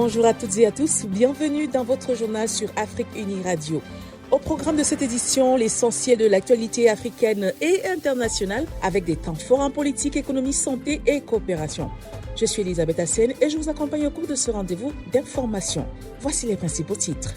Bonjour à toutes et à tous, bienvenue dans votre journal sur Afrique Unie Radio. Au programme de cette édition, l'essentiel de l'actualité africaine et internationale avec des temps forts en politique, économie, santé et coopération. Je suis Elisabeth Hassen et je vous accompagne au cours de ce rendez-vous d'information. Voici les principaux titres.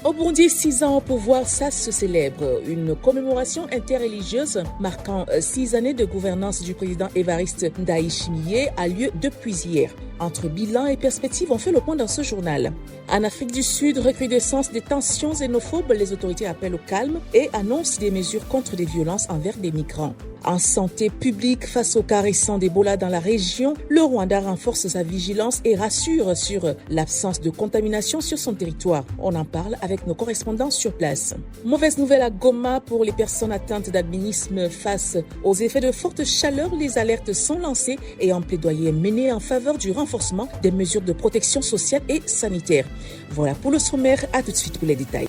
Au Burundi, 6 ans au pouvoir, ça se célèbre. Une commémoration interreligieuse marquant 6 années de gouvernance du président Évariste Ndayishimiye a lieu depuis hier. Entre bilan et perspectives, on fait le point dans ce journal. En Afrique du Sud, recrudescence des tensions xénophobes, les autorités appellent au calme et annoncent des mesures contre les violences envers des migrants. En santé publique, face au cas récent d'Ebola dans la région, le Rwanda renforce sa vigilance et rassure sur l'absence de contamination sur son territoire. On en parle avec nos correspondants sur place. Mauvaise nouvelle à Goma pour les personnes atteintes d'albinisme face aux effets de forte chaleur. Les alertes sont lancées et un plaidoyer mené en faveur du renforcement des mesures de protection sociale et sanitaire. Voilà pour le sommaire, à tout de suite pour les détails.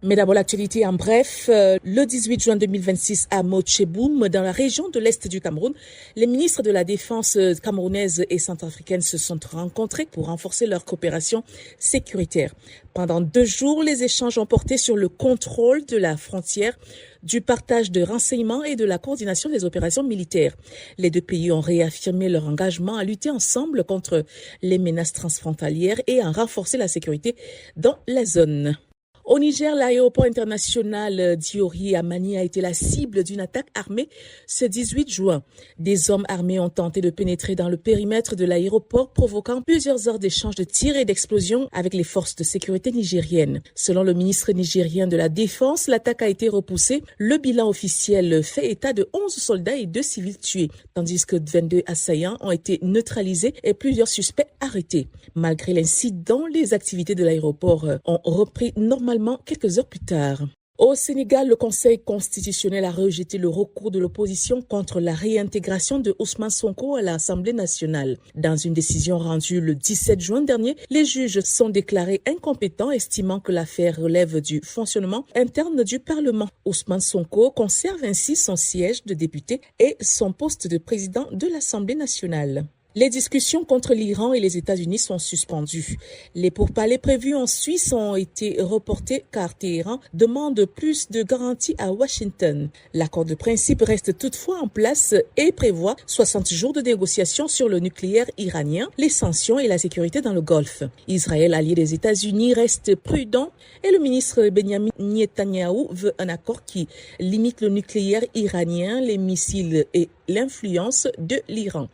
Mais d'abord, l'actualité en bref. Le 18 juin 2026 à Mocheboum, dans la région de l'Est du Cameroun, les ministres de la Défense camerounaise et centrafricaine se sont rencontrés pour renforcer leur coopération sécuritaire. Pendant 2 jours, les échanges ont porté sur le contrôle de la frontière, du partage de renseignements et de la coordination des opérations militaires. Les 2 pays ont réaffirmé leur engagement à lutter ensemble contre les menaces transfrontalières et à renforcer la sécurité dans la zone. Au Niger, l'aéroport international d'Iori à Mani a été la cible d'une attaque armée ce 18 juin. Des hommes armés ont tenté de pénétrer dans le périmètre de l'aéroport, provoquant plusieurs heures d'échanges de tirs et d'explosions avec les forces de sécurité nigériennes. Selon le ministre nigérien de la Défense, l'attaque a été repoussée. Le bilan officiel fait état de 11 soldats et 2 civils tués, tandis que 22 assaillants ont été neutralisés et plusieurs suspects arrêtés. Malgré l'incident, les activités de l'aéroport ont repris normalement quelques heures plus tard. Au Sénégal, le Conseil constitutionnel a rejeté le recours de l'opposition contre la réintégration de Ousmane Sonko à l'Assemblée nationale. Dans une décision rendue le 17 juin dernier, les juges sont déclarés incompétents, estimant que l'affaire relève du fonctionnement interne du Parlement. Ousmane Sonko conserve ainsi son siège de député et son poste de président de l'Assemblée nationale. Les discussions contre l'Iran et les États-Unis sont suspendues. Les pourparlers prévus en Suisse ont été reportés car Téhéran demande plus de garanties à Washington. L'accord de principe reste toutefois en place et prévoit 60 jours de négociations sur le nucléaire iranien, les sanctions et la sécurité dans le Golfe. Israël, allié des États-Unis, reste prudent et le ministre Benjamin Netanyahou veut un accord qui limite le nucléaire iranien, les missiles et l'influence de l'Iran.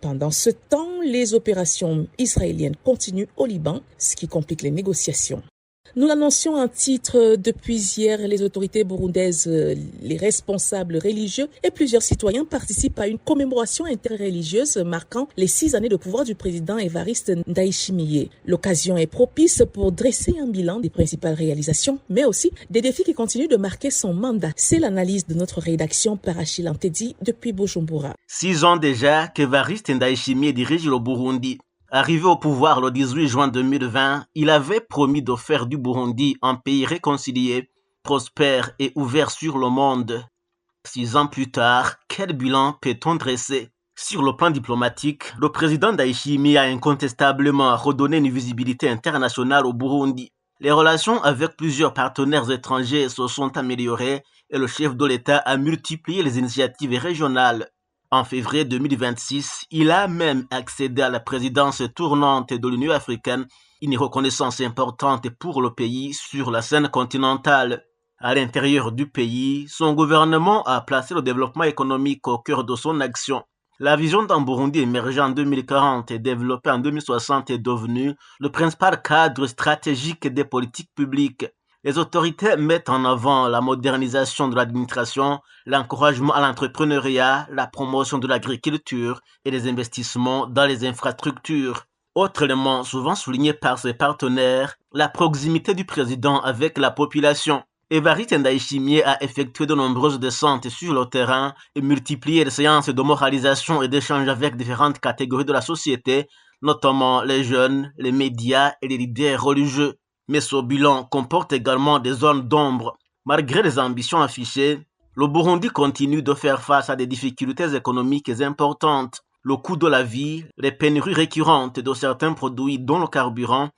Pendant ce temps, les opérations israéliennes continuent au Liban, ce qui complique les négociations. Nous l'annoncions en titre depuis hier, les autorités burundaises, les responsables religieux et plusieurs citoyens participent à une commémoration interreligieuse marquant les 6 années de pouvoir du président Évariste Ndayishimiye. L'occasion est propice pour dresser un bilan des principales réalisations, mais aussi des défis qui continuent de marquer son mandat. C'est l'analyse de notre rédaction par Achille Antedi depuis Bujumbura. 6 ans déjà qu'Évariste Ndayishimiye dirige le Burundi. Arrivé au pouvoir le 18 juin 2020, il avait promis de faire du Burundi un pays réconcilié, prospère et ouvert sur le monde. 6 ans plus tard, quel bilan peut-on dresser? Sur le plan diplomatique, le président Ndayishimiye a incontestablement redonné une visibilité internationale au Burundi. Les relations avec plusieurs partenaires étrangers se sont améliorées et le chef de l'État a multiplié les initiatives régionales. En février 2026, il a même accédé à la présidence tournante de l'Union africaine, une reconnaissance importante pour le pays sur la scène continentale. À l'intérieur du pays, son gouvernement a placé le développement économique au cœur de son action. La vision d'un Burundi émergent en 2040 et développée en 2060 est devenue le principal cadre stratégique des politiques publiques. Les autorités mettent en avant la modernisation de l'administration, l'encouragement à l'entrepreneuriat, la promotion de l'agriculture et les investissements dans les infrastructures. Autre élément souvent souligné par ses partenaires, la proximité du président avec la population. Évariste Ndayishimiye a effectué de nombreuses descentes sur le terrain et multiplié les séances de moralisation et d'échanges avec différentes catégories de la société, notamment les jeunes, les médias et les leaders religieux. Mais ce bilan comporte également des zones d'ombre. Malgré les ambitions affichées, le Burundi continue de faire face à des difficultés économiques importantes. Le coût de la vie, les pénuries récurrentes de certains produits dont le carburant,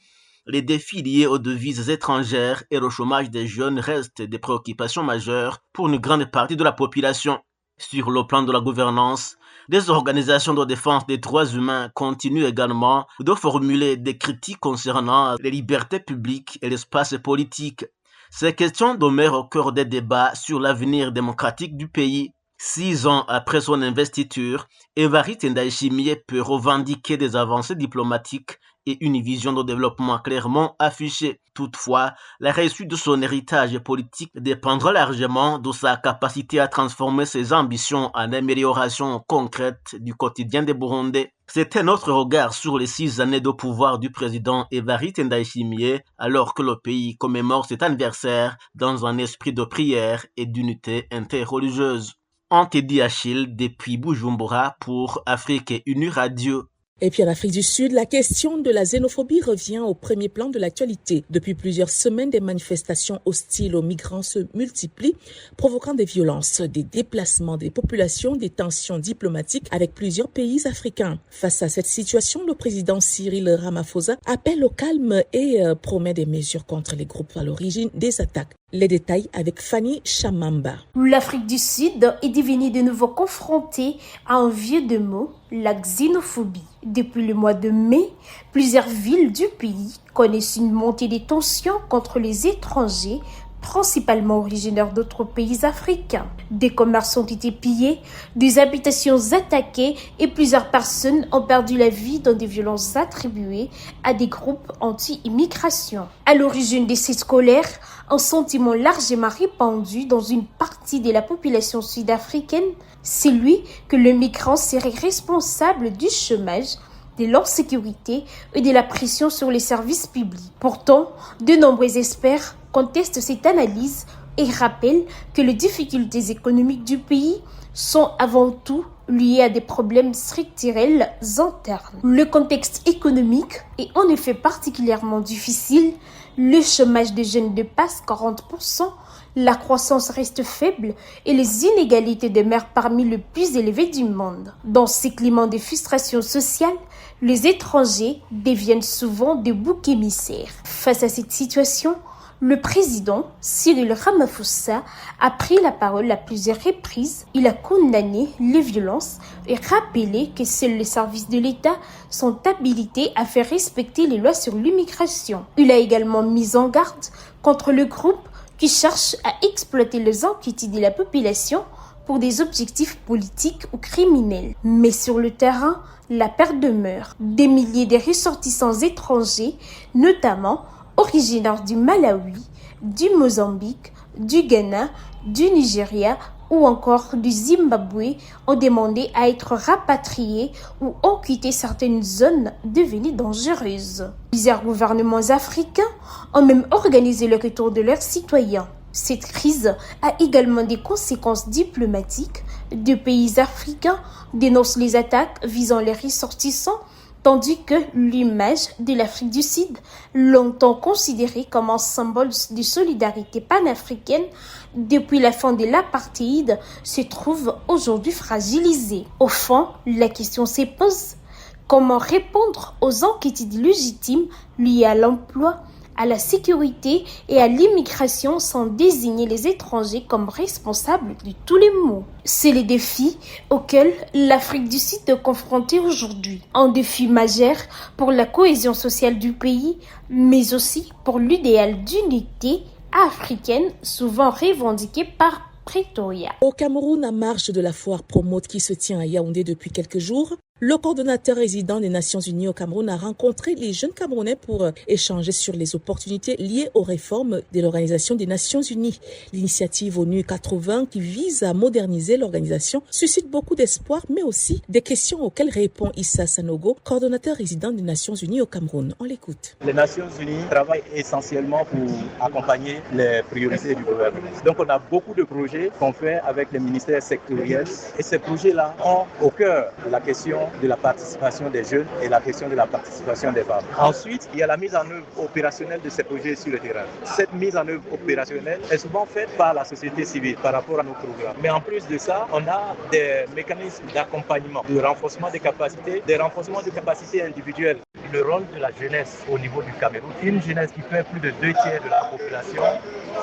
les défis liés aux devises étrangères et le chômage des jeunes restent des préoccupations majeures pour une grande partie de la population. Sur le plan de la gouvernance, des organisations de défense des droits humains continuent également de formuler des critiques concernant les libertés publiques et l'espace politique. Ces questions demeurent au cœur des débats sur l'avenir démocratique du pays. 6 ans après son investiture, Évariste Ndayishimiye peut revendiquer des avancées diplomatiques et une vision de développement clairement affichée. Toutefois, la réussite de son héritage politique dépendra largement de sa capacité à transformer ses ambitions en amélioration concrète du quotidien des Burundais. C'était notre regard sur les 6 années de pouvoir du président Évariste Ndayishimiye alors que le pays commémore cet anniversaire dans un esprit de prière et d'unité interreligieuse. Antedi Achille depuis Bujumbura pour Afrique Unie Radio. Et puis en Afrique du Sud, la question de la xénophobie revient au premier plan de l'actualité. Depuis plusieurs semaines, des manifestations hostiles aux migrants se multiplient, provoquant des violences, des déplacements des populations, des tensions diplomatiques avec plusieurs pays africains. Face à cette situation, le président Cyril Ramaphosa appelle au calme et promet des mesures contre les groupes à l'origine des attaques. Les détails avec Fanny Chamamba. L'Afrique du Sud est devenue de nouveau confrontée à un vieux de mots, la xénophobie. Depuis le mois de mai, plusieurs villes du pays connaissent une montée des tensions contre les étrangers, principalement originaires d'autres pays africains. Des commerces ont été pillés, des habitations attaquées et plusieurs personnes ont perdu la vie dans des violences attribuées à des groupes anti-immigration. À l'origine de ces scolaires, un sentiment largement répandu dans une partie de la population sud-africaine, c'est lui que le migrant serait responsable du chômage, de l'insécurité et de la pression sur les services publics. Pourtant, de nombreux experts contestent cette analyse et rappellent que les difficultés économiques du pays sont avant tout liées à des problèmes structurels internes. Le contexte économique est en effet particulièrement difficile. Le chômage des jeunes dépasse 40%, la croissance reste faible et les inégalités demeurent parmi les plus élevées du monde. Dans ces climats de frustration sociale, les étrangers deviennent souvent des boucs émissaires. Face à cette situation, le président Cyril Ramaphosa a pris la parole à plusieurs reprises. Il a condamné les violences et rappelé que seuls les services de l'État sont habilités à faire respecter les lois sur l'immigration. Il a également mis en garde contre le groupe qui cherche à exploiter les inquiétudes de la population pour des objectifs politiques ou criminels. Mais sur le terrain, la peur demeure. Des milliers de ressortissants étrangers, notamment originaires du Malawi, du Mozambique, du Ghana, du Nigeria ou encore du Zimbabwe ont demandé à être rapatriés ou ont quitté certaines zones devenues dangereuses. Plusieurs gouvernements africains ont même organisé le retour de leurs citoyens. Cette crise a également des conséquences diplomatiques. Deux pays africains dénoncent les attaques visant les ressortissants, tandis que l'image de l'Afrique du Sud, longtemps considérée comme un symbole de solidarité panafricaine depuis la fin de l'apartheid, se trouve aujourd'hui fragilisée. Au fond, la question se pose: comment répondre aux inquiétudes légitimes liées à l'emploi, à la sécurité et à l'immigration sans désigner les étrangers comme responsables de tous les maux? C'est le défi auquel l'Afrique du Sud est confrontée aujourd'hui. Un défi majeur pour la cohésion sociale du pays, mais aussi pour l'idéal d'unité africaine souvent revendiqué par Pretoria. Au Cameroun, à marge de la foire Promote qui se tient à Yaoundé depuis quelques jours, le coordonnateur résident des Nations Unies au Cameroun a rencontré les jeunes Camerounais pour échanger sur les opportunités liées aux réformes de l'Organisation des Nations Unies. L'initiative ONU 80 qui vise à moderniser l'organisation suscite beaucoup d'espoir, mais aussi des questions auxquelles répond Issa Sanogo, coordonnateur résident des Nations Unies au Cameroun. On l'écoute. Les Nations Unies travaillent essentiellement pour accompagner les priorités du gouvernement. Donc on a beaucoup de projets qu'on fait avec les ministères sectoriels et ces projets-là ont au cœur la question de la participation des jeunes et la question de la participation des femmes. Ensuite, il y a la mise en œuvre opérationnelle de ces projets sur le terrain. Cette mise en œuvre opérationnelle est souvent faite par la société civile par rapport à nos programmes. Mais en plus de ça, on a des mécanismes d'accompagnement, de renforcement des capacités individuelles. Le rôle de la jeunesse au niveau du Cameroun, une jeunesse qui fait plus de 2 tiers de la population,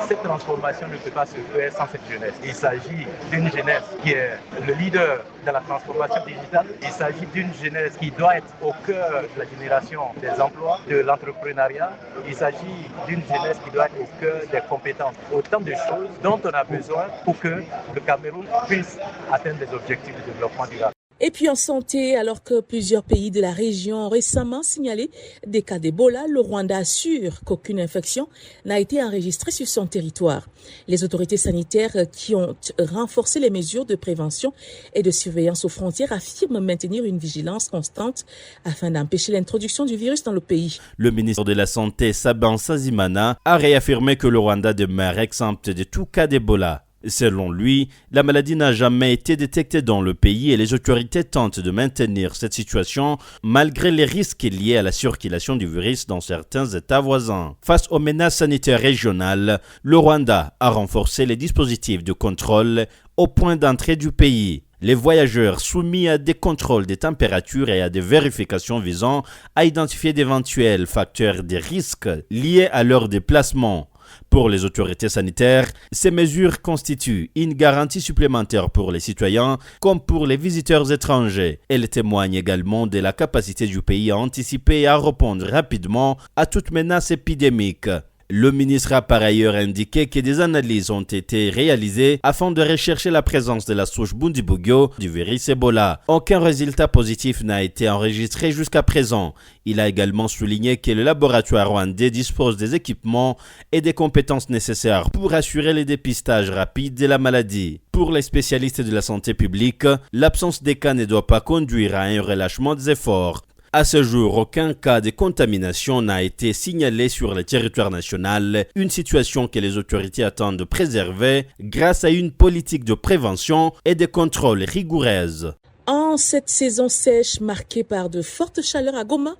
cette transformation ne peut pas se faire sans cette jeunesse. Il s'agit d'une jeunesse qui est le leader de la transformation digitale. Il s'agit d'une jeunesse qui doit être au cœur de la génération des emplois, de l'entrepreneuriat. Il s'agit d'une jeunesse qui doit être au cœur des compétences. Autant de choses dont on a besoin pour que le Cameroun puisse atteindre les objectifs de développement durable. Et puis en santé, alors que plusieurs pays de la région ont récemment signalé des cas d'Ebola, le Rwanda assure qu'aucune infection n'a été enregistrée sur son territoire. Les autorités sanitaires qui ont renforcé les mesures de prévention et de surveillance aux frontières affirment maintenir une vigilance constante afin d'empêcher l'introduction du virus dans le pays. Le ministre de la Santé, Sabin Nsanzimana, a réaffirmé que le Rwanda demeure exempt de tout cas d'Ebola. Selon lui, la maladie n'a jamais été détectée dans le pays et les autorités tentent de maintenir cette situation malgré les risques liés à la circulation du virus dans certains États voisins. Face aux menaces sanitaires régionales, le Rwanda a renforcé les dispositifs de contrôle au point d'entrée du pays. Les voyageurs soumis à des contrôles des températures et à des vérifications visant à identifier d'éventuels facteurs de risque liés à leur déplacement. Pour les autorités sanitaires, ces mesures constituent une garantie supplémentaire pour les citoyens comme pour les visiteurs étrangers. Elles témoignent également de la capacité du pays à anticiper et à répondre rapidement à toute menace épidémique. Le ministre a par ailleurs indiqué que des analyses ont été réalisées afin de rechercher la présence de la souche Bundibugyo du virus Ebola. Aucun résultat positif n'a été enregistré jusqu'à présent. Il a également souligné que le laboratoire rwandais dispose des équipements et des compétences nécessaires pour assurer le dépistage rapide de la maladie. Pour les spécialistes de la santé publique, l'absence des cas ne doit pas conduire à un relâchement des efforts. À ce jour, aucun cas de contamination n'a été signalé sur le territoire national, une situation que les autorités attendent de préserver grâce à une politique de prévention et de contrôle rigoureuse. En cette saison sèche marquée par de fortes chaleurs à Goma,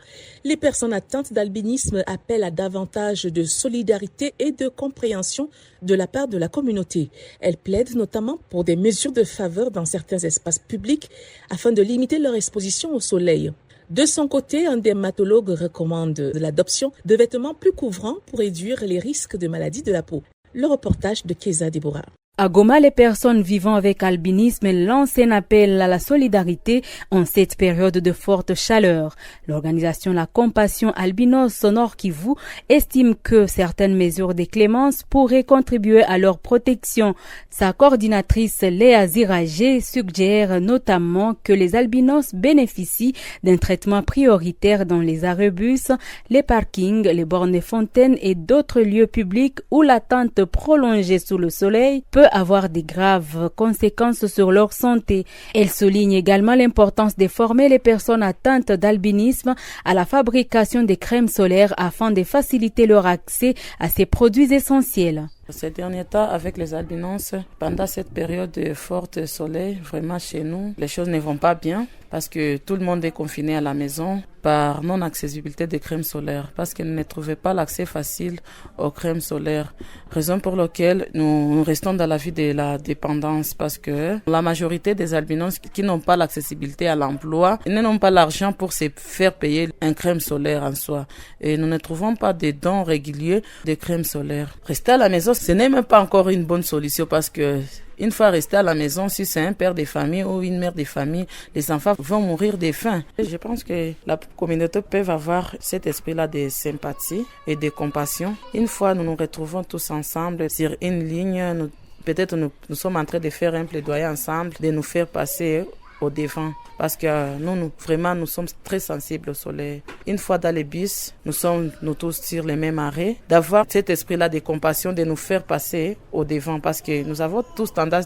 les personnes atteintes d'albinisme appellent à davantage de solidarité et de compréhension de la part de la communauté. Elles plaident notamment pour des mesures de faveur dans certains espaces publics afin de limiter leur exposition au soleil. De son côté, un dermatologue recommande l'adoption de vêtements plus couvrants pour réduire les risques de maladies de la peau. Le reportage de Keza Deborah. À Goma, les personnes vivant avec albinisme lancent un appel à la solidarité en cette période de forte chaleur. L'organisation La Compassion Albinos Nord Kivu estime que certaines mesures de clémence pourraient contribuer à leur protection. Sa coordinatrice Léa Ziragé suggère notamment que les albinos bénéficient d'un traitement prioritaire dans les arrêts bus, les parkings, les bornes fontaines et d'autres lieux publics où l'attente prolongée sous le soleil peut avoir des graves conséquences sur leur santé. Elle souligne également l'importance de former les personnes atteintes d'albinisme à la fabrication des crèmes solaires afin de faciliter leur accès à ces produits essentiels. Ces derniers temps, avec les albinos, pendant cette période de fort soleil, vraiment chez nous, les choses ne vont pas bien parce que tout le monde est confiné à la maison par non-accessibilité des crèmes solaires parce qu'ils ne trouvaient pas l'accès facile aux crèmes solaires. Raison pour laquelle nous restons dans la vie de la dépendance parce que la majorité des albinos qui n'ont pas l'accessibilité à l'emploi, ils n'ont pas l'argent pour se faire payer une crème solaire en soi. Et nous ne trouvons pas de dons réguliers de crèmes solaires. Rester à la maison, ce n'est même pas encore une bonne solution parce que une fois resté à la maison, si c'est un père de famille ou une mère de famille, les enfants vont mourir de faim. Je pense que la communauté peut avoir cet esprit-là de sympathie et de compassion. Une fois nous nous retrouvons tous ensemble sur une ligne, peut-être nous sommes en train de faire un plaidoyer ensemble, de nous faire passer au devant. Parce que nous sommes très sensibles au soleil. Une fois dans les bus, nous sommes tous sur les mêmes arrêts. D'avoir cet esprit-là de compassion, de nous faire passer au devant. Parce que nous avons tous tendance,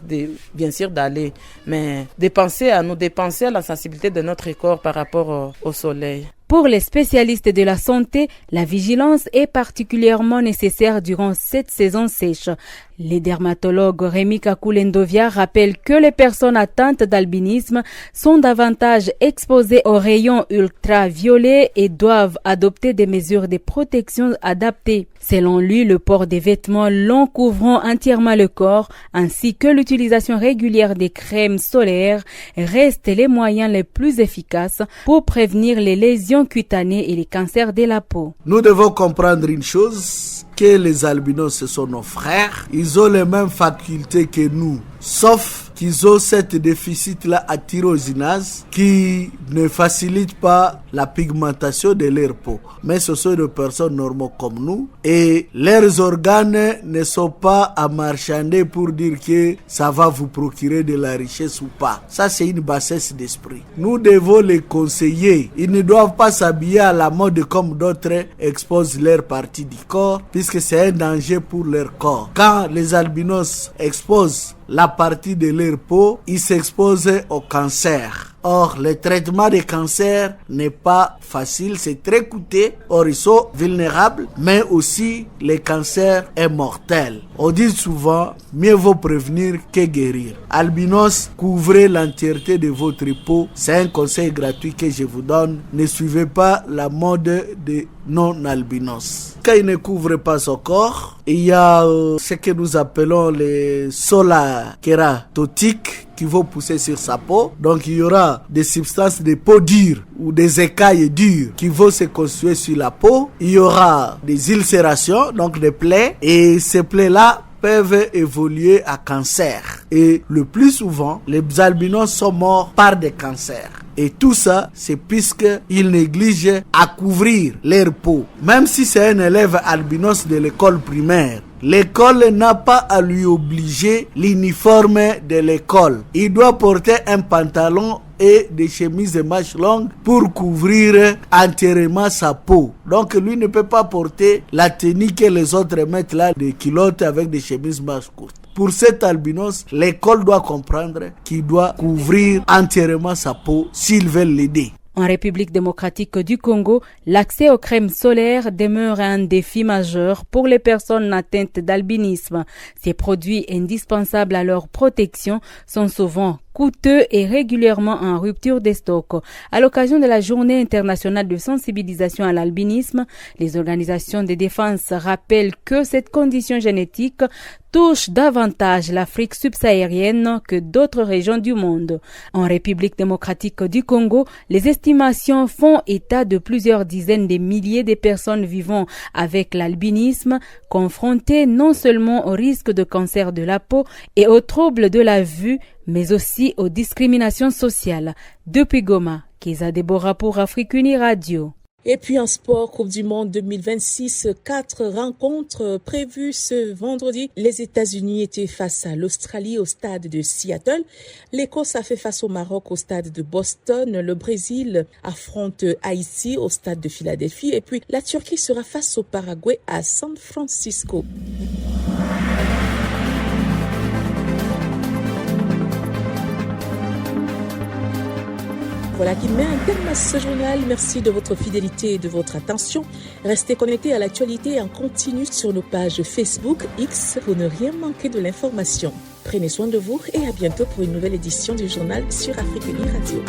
bien sûr, d'aller. Mais de penser à la sensibilité de notre corps par rapport au soleil. Pour les spécialistes de la santé, la vigilance est particulièrement nécessaire durant cette saison sèche. Les dermatologues Rémi Kakoulendovia rappellent que les personnes atteintes d'albinisme sont davantage exposées aux rayons ultraviolets et doivent adopter des mesures de protection adaptées. Selon lui, le port des vêtements longs couvrant entièrement le corps ainsi que l'utilisation régulière des crèmes solaires restent les moyens les plus efficaces pour prévenir les lésions cutanées et les cancers de la peau. Nous devons comprendre une chose, que les albinos ce sont nos frères, ils ont les mêmes facultés que nous, sauf qu'ils ont cette déficit-là à tyrosinase qui ne facilite pas la pigmentation de leur peau. Mais ce sont des personnes normales comme nous et leurs organes ne sont pas à marchander pour dire que ça va vous procurer de la richesse ou pas. Ça, c'est une bassesse d'esprit. Nous devons les conseiller. Ils ne doivent pas s'habiller à la mode comme d'autres exposent leur partie du corps puisque c'est un danger pour leur corps. Quand les albinos exposent la partie de leur peau, ils s'exposent au cancer. Or, le traitement des cancers n'est pas facile, c'est très coûteux. Or, ils sont vulnérables, mais aussi le cancer est mortel. On dit souvent, mieux vaut prévenir que guérir. Albinos, couvrez l'entièreté de votre peau. C'est un conseil gratuit que je vous donne. Ne suivez pas la mode des non-albinos. Quand il ne couvre pas son corps, il y a ce que nous appelons les sols kératotiques qui vont pousser sur sa peau. Donc il y aura des substances de peau dure ou des écailles dures qui vont se construire sur la peau. Il y aura des ulcérations, donc des plaies, et ces plaies-là peuvent évoluer à cancer. Et le plus souvent, les albinos sont morts par des cancers. Et tout ça, c'est puisqu'ils négligent à couvrir leur peau. Même si c'est un élève albinos de l'école primaire, l'école n'a pas à lui obliger l'uniforme de l'école. Il doit porter un pantalon et des chemises de manches longues pour couvrir entièrement sa peau. Donc lui ne peut pas porter la tenue que les autres mettent là, des culottes avec des chemises manches courtes. Pour cet albinos, l'école doit comprendre qu'il doit couvrir entièrement sa peau s'ils veulent l'aider. En République démocratique du Congo, l'accès aux crèmes solaires demeure un défi majeur pour les personnes atteintes d'albinisme. Ces produits indispensables à leur protection sont souvent coûteux et régulièrement en rupture de stock. À l'occasion de la Journée internationale de sensibilisation à l'albinisme, les organisations de défense rappellent que cette condition génétique touche davantage l'Afrique subsaharienne que d'autres régions du monde. En République démocratique du Congo, les estimations font état de plusieurs dizaines de milliers de personnes vivant avec l'albinisme, confrontées non seulement au risque de cancer de la peau et aux troubles de la vue, mais aussi aux discriminations sociales. Depuis Goma, Keza Deborah pour Afrique Unie Radio. Et puis en sport, Coupe du Monde 2026, 4 rencontres prévues ce vendredi. Les États-Unis étaient face à l'Australie au stade de Seattle. L'Écosse a fait face au Maroc au stade de Boston. Le Brésil affronte Haïti au stade de Philadelphie. Et puis la Turquie sera face au Paraguay à San Francisco. Voilà qui met un terme à ce journal. Merci de votre fidélité et de votre attention. Restez connectés à l'actualité en continu sur nos pages Facebook, X pour ne rien manquer de l'information. Prenez soin de vous et à bientôt pour une nouvelle édition du journal sur Afrique Unie Radio.